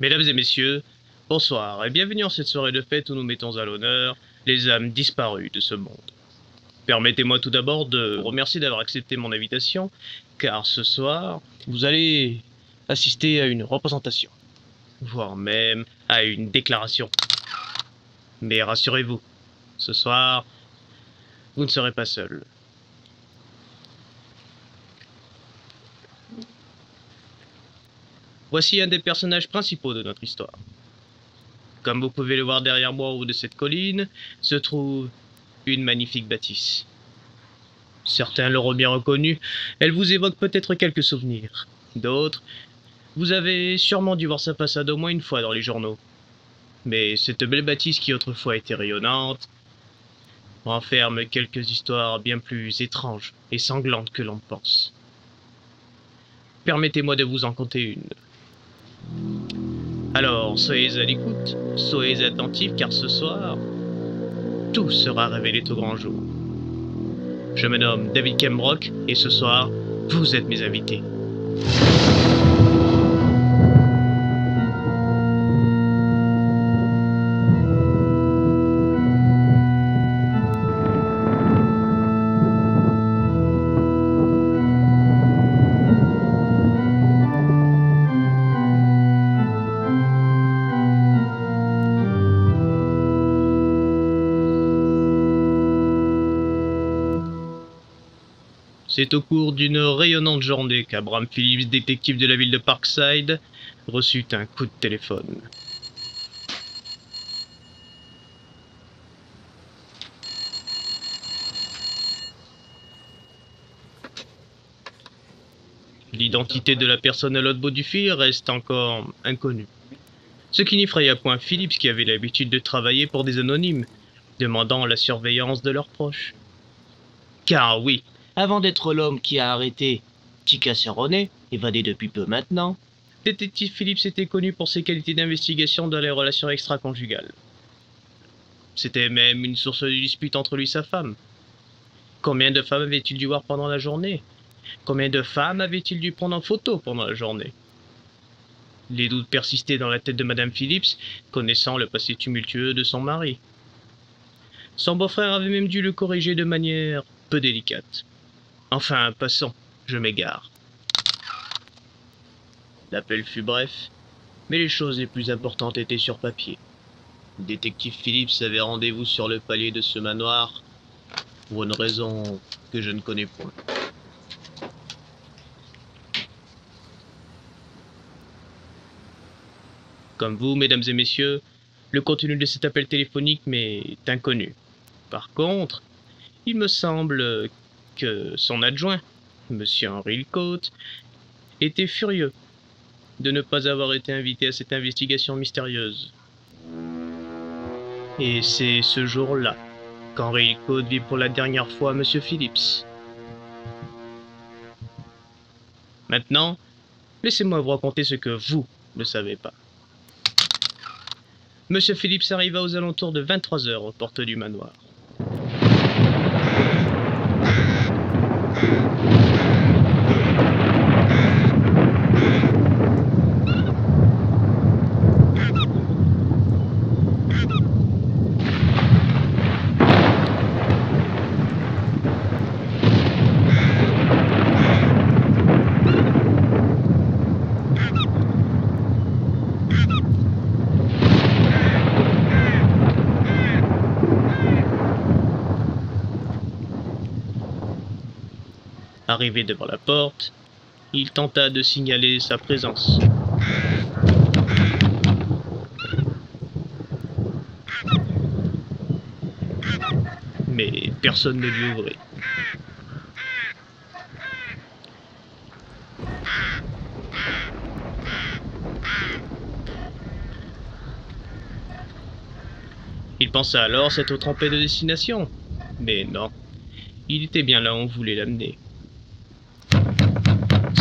Mesdames et messieurs, bonsoir et bienvenue en cette soirée de fête où nous mettons à l'honneur les âmes disparues de ce monde. Permettez-moi tout d'abord de vous remercier d'avoir accepté mon invitation, car ce soir, vous allez assister à une représentation, voire même à une déclaration. Mais rassurez-vous, ce soir, vous ne serez pas seul. Voici un des personnages principaux de notre histoire. Comme vous pouvez le voir derrière moi au haut de cette colline, se trouve une magnifique bâtisse. Certains l'auront bien reconnue, elle vous évoque peut-être quelques souvenirs. D'autres, vous avez sûrement dû voir sa façade au moins une fois dans les journaux. Mais cette belle bâtisse qui autrefois était rayonnante renferme quelques histoires bien plus étranges et sanglantes que l'on pense. Permettez-moi de vous en conter une. Alors, soyez à l'écoute, soyez attentifs car ce soir, tout sera révélé au grand jour. Je me nomme David Kembrock et ce soir, vous êtes mes invités. C'est au cours d'une rayonnante journée qu'Abraham Phillips, détective de la ville de Parkside, reçut un coup de téléphone. L'identité de la personne à l'autre bout du fil reste encore inconnue. Ce qui n'effraya point Phillips qui avait l'habitude de travailler pour des anonymes, demandant la surveillance de leurs proches. Car oui, avant d'être l'homme qui a arrêté Tika Cerrone, évadé depuis peu maintenant, détective Phillips était connu pour ses qualités d'investigation dans les relations extra-conjugales. C'était même une source de dispute entre lui et sa femme. Combien de femmes avait-il dû voir pendant la journée? Combien de femmes avait-il dû prendre en photo pendant la journée? Les doutes persistaient dans la tête de Madame Phillips, connaissant le passé tumultueux de son mari. Son beau-frère avait même dû le corriger de manière peu délicate. Enfin, passons, je m'égare. L'appel fut bref, mais les choses les plus importantes étaient sur papier. Le détective Phillips avait rendez-vous sur le palier de ce manoir pour une raison que je ne connais point. Comme vous, mesdames et messieurs, le contenu de cet appel téléphonique m'est inconnu. Par contre, il me semble que son adjoint, M. Henry Hillcoat, était furieux de ne pas avoir été invité à cette investigation mystérieuse. Et c'est ce jour-là qu'Henry Hillcoat vit pour la dernière fois M. Phillips. Maintenant, laissez-moi vous raconter ce que vous ne savez pas. M. Phillips arriva aux alentours de 23 heures aux portes du manoir. Arrivé devant la porte, il tenta de signaler sa présence. Mais personne ne lui ouvrit. Il pensa alors s'être trompé de destination. Mais non, il était bien là où on voulait l'amener.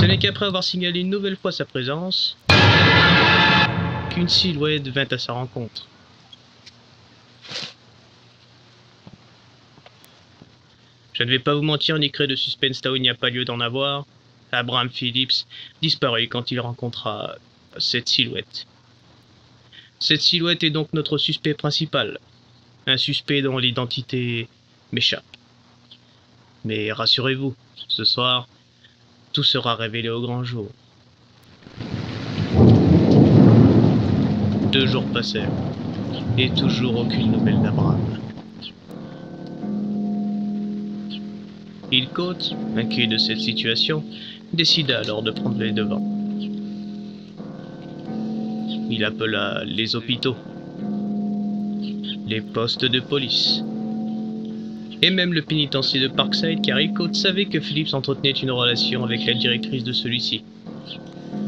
Ce n'est qu'après avoir signalé une nouvelle fois sa présence qu'une silhouette vint à sa rencontre. Je ne vais pas vous mentir ni créer de suspense là où il n'y a pas lieu d'en avoir. Abraham Phillips disparut quand il rencontra cette silhouette. Cette silhouette est donc notre suspect principal. Un suspect dont l'identité m'échappe. Mais rassurez-vous, ce soir, tout sera révélé au grand jour. 2 jours passèrent, et toujours aucune nouvelle d'Abraham. Hillcoat, inquiet de cette situation, décida alors de prendre les devants. Il appela les hôpitaux, les postes de police, et même le pénitencier de Parkside, car Hillcoat savait que Phillips entretenait une relation avec la directrice de celui-ci.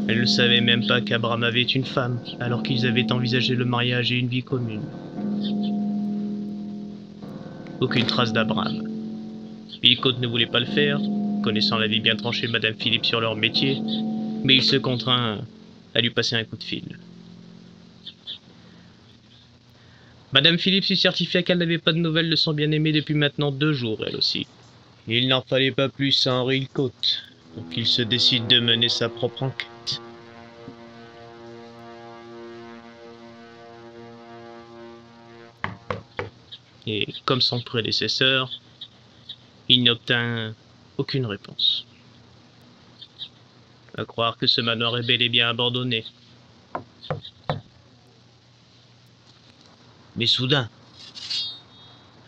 Elle ne savait même pas qu'Abraham avait une femme, alors qu'ils avaient envisagé le mariage et une vie commune. Aucune trace d'Abraham. Hillcoat ne voulait pas le faire, connaissant l'avis bien tranché de Madame Phillips sur leur métier, mais il se contraint à lui passer un coup de fil. Madame Phillips lui certifia qu'elle n'avait pas de nouvelles de son bien-aimé depuis maintenant 2 jours, elle aussi. Il n'en fallait pas plus à Henry Hillcoat pour qu'il se décide de mener sa propre enquête. Et comme son prédécesseur, il n'obtint aucune réponse. À croire que ce manoir est bel et bien abandonné. Mais soudain,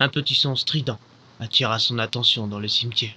un petit son strident attira son attention dans le cimetière.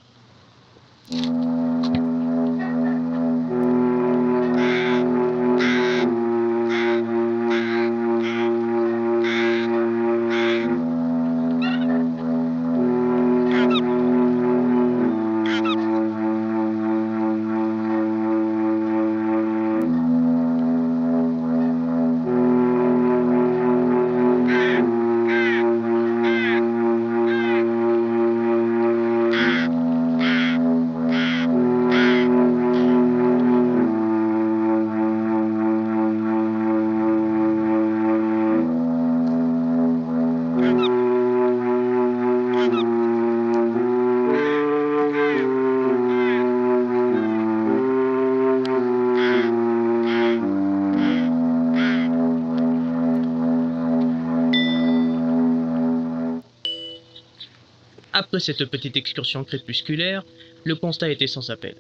Après cette petite excursion crépusculaire, le constat était sans appel.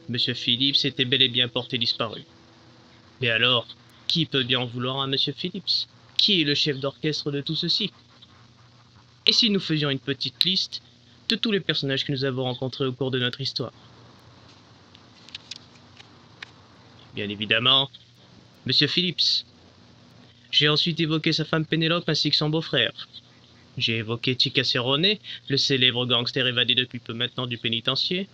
Monsieur Phillips était bel et bien porté disparu. Mais alors, qui peut bien en vouloir à Monsieur Phillips? Qui est le chef d'orchestre de tout ceci? Et si nous faisions une petite liste de tous les personnages que nous avons rencontrés au cours de notre histoire? Bien évidemment, Monsieur Phillips. J'ai ensuite évoqué sa femme Pénélope ainsi que son beau-frère. J'ai évoqué Chica Cerrone, le célèbre gangster évadé depuis peu maintenant du pénitencier.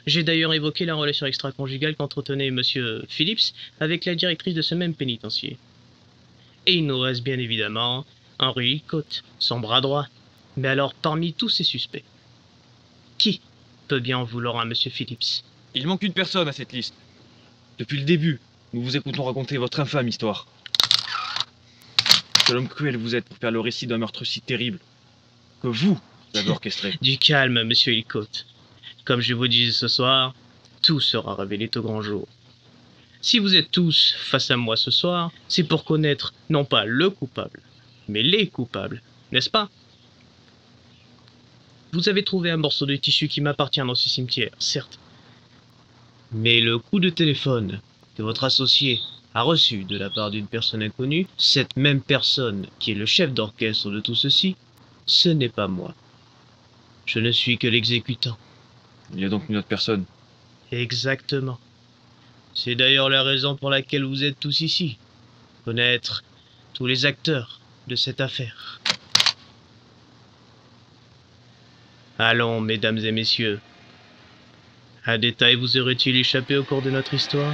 J'ai d'ailleurs évoqué la relation extra-conjugale qu'entretenait Monsieur Phillips avec la directrice de ce même pénitencier. Et il nous reste bien évidemment Henry Hillcoat, son bras droit. Mais alors, parmi tous ces suspects, qui peut bien en vouloir à Monsieur Phillips? Il manque une personne à cette liste. Depuis le début, nous vous écoutons raconter votre infâme histoire. Quel homme cruel vous êtes pour faire le récit d'un meurtre si terrible que vous avez orchestré. Du calme, Monsieur Hillcoat. Comme je vous disais ce soir, tout sera révélé au grand jour. Si vous êtes tous face à moi ce soir, c'est pour connaître non pas le coupable, mais les coupables, n'est-ce pas? Vous avez trouvé un morceau de tissu qui m'appartient dans ce cimetière, certes. Mais le coup de téléphone que votre associé a reçu de la part d'une personne inconnue, cette même personne qui est le chef d'orchestre de tout ceci, ce n'est pas moi. Je ne suis que l'exécutant. Il y a donc une autre personne. Exactement. C'est d'ailleurs la raison pour laquelle vous êtes tous ici. Connaître tous les acteurs de cette affaire. Allons, mesdames et messieurs. Un détail vous aurait-il échappé au cours de notre histoire ?